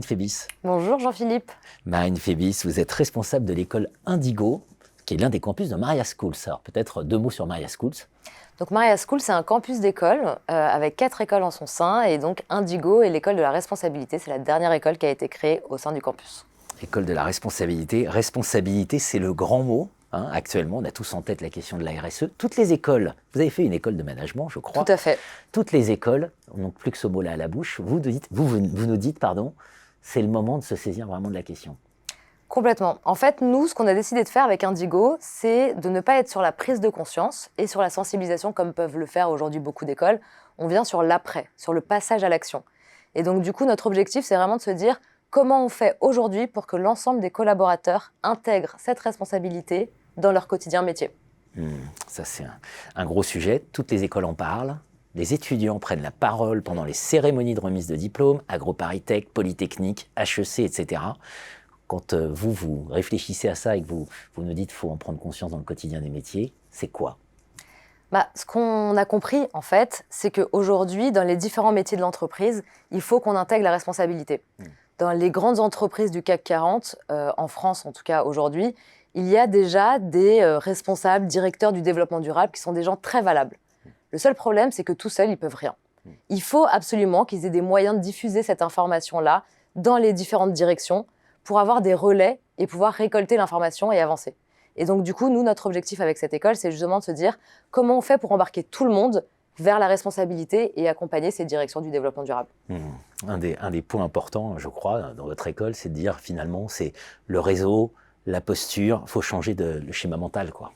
Fébis. Bonjour Jean-Philippe. Marine Fébis, vous êtes responsable de l'école Indigo, qui est l'un des campus de Maria Schools. Alors peut-être 2 mots sur Maria Schools. Donc Maria Schools, c'est un campus d'école avec 4 écoles en son sein. Et donc Indigo est l'école de la responsabilité. C'est la dernière école qui a été créée au sein du campus. École de la responsabilité. Responsabilité, c'est le grand mot. Actuellement, on a tous en tête la question de la RSE. Toutes les écoles, vous avez fait une école de management, je crois. Tout à fait. Toutes les écoles n'ont plus que ce mot-là à la bouche. Vous nous dites, c'est le moment de se saisir vraiment de la question. Complètement. En fait, nous, ce qu'on a décidé de faire avec Indigo, c'est de ne pas être sur la prise de conscience et sur la sensibilisation comme peuvent le faire aujourd'hui beaucoup d'écoles. On vient sur l'après, sur le passage à l'action. Et donc, du coup, notre objectif, c'est vraiment de se dire comment on fait aujourd'hui pour que l'ensemble des collaborateurs intègrent cette responsabilité dans leur quotidien métier. Ça, c'est un gros sujet. Toutes les écoles en parlent. Les étudiants prennent la parole pendant les cérémonies de remise de diplôme, AgroParisTech, Polytechnique, HEC, etc. Quand vous réfléchissez à ça et que vous nous dites qu'il faut en prendre conscience dans le quotidien des métiers, c'est quoi ? Ce qu'on a compris, en fait, c'est qu'aujourd'hui, dans les différents métiers de l'entreprise, il faut qu'on intègre la responsabilité. Dans les grandes entreprises du CAC 40, en France en tout cas aujourd'hui, il y a déjà des responsables, directeurs du développement durable qui sont des gens très valables. Le seul problème, c'est que tout seuls, ils ne peuvent rien. Il faut absolument qu'ils aient des moyens de diffuser cette information-là dans les différentes directions pour avoir des relais et pouvoir récolter l'information et avancer. Et donc, du coup, nous, notre objectif avec cette école, c'est justement de se dire comment on fait pour embarquer tout le monde vers la responsabilité et accompagner ces directions du développement durable. Un des points importants, je crois, dans votre école, c'est de dire finalement, c'est le réseau, la posture, il faut changer le schéma mental, quoi.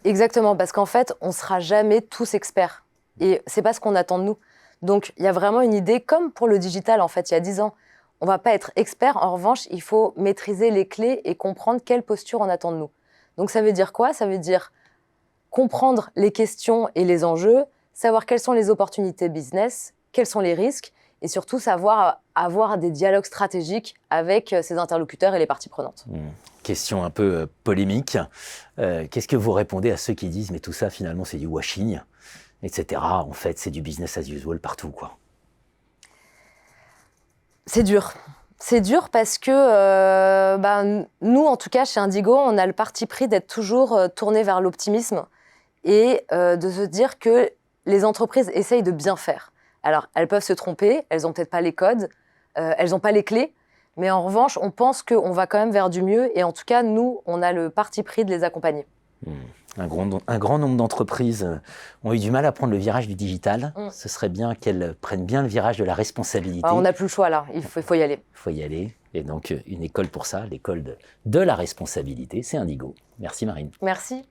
Exactement, parce qu'en fait, on ne sera jamais tous experts. Et ce n'est pas ce qu'on attend de nous. Donc, il y a vraiment une idée, comme pour le digital, en fait, il y a 10 ans. On ne va pas être expert. En revanche, il faut maîtriser les clés et comprendre quelle posture on attend de nous. Donc, ça veut dire quoi ? Ça veut dire comprendre les questions et les enjeux, savoir quelles sont les opportunités business, quels sont les risques, et surtout savoir avoir des dialogues stratégiques avec ses interlocuteurs et les parties prenantes. Question un peu polémique. Qu'est-ce que vous répondez à ceux qui disent « mais tout ça, finalement, c'est du washing », etc. En fait, c'est du business as usual partout, quoi. C'est dur. C'est dur parce que nous, en tout cas, chez Indigo, on a le parti pris d'être toujours tourné vers l'optimisme et de se dire que les entreprises essayent de bien faire. Alors, elles peuvent se tromper, elles n'ont peut-être pas les codes, elles n'ont pas les clés, mais en revanche, on pense qu'on va quand même vers du mieux et en tout cas, nous, on a le parti pris de les accompagner. Un grand nombre d'entreprises ont eu du mal à prendre le virage du digital. Ce serait bien qu'elles prennent bien le virage de la responsabilité. On n'a plus le choix là, il faut y aller. Il faut y aller. Et donc, une école pour ça, l'école de la responsabilité, c'est Indigo. Merci Marine. Merci.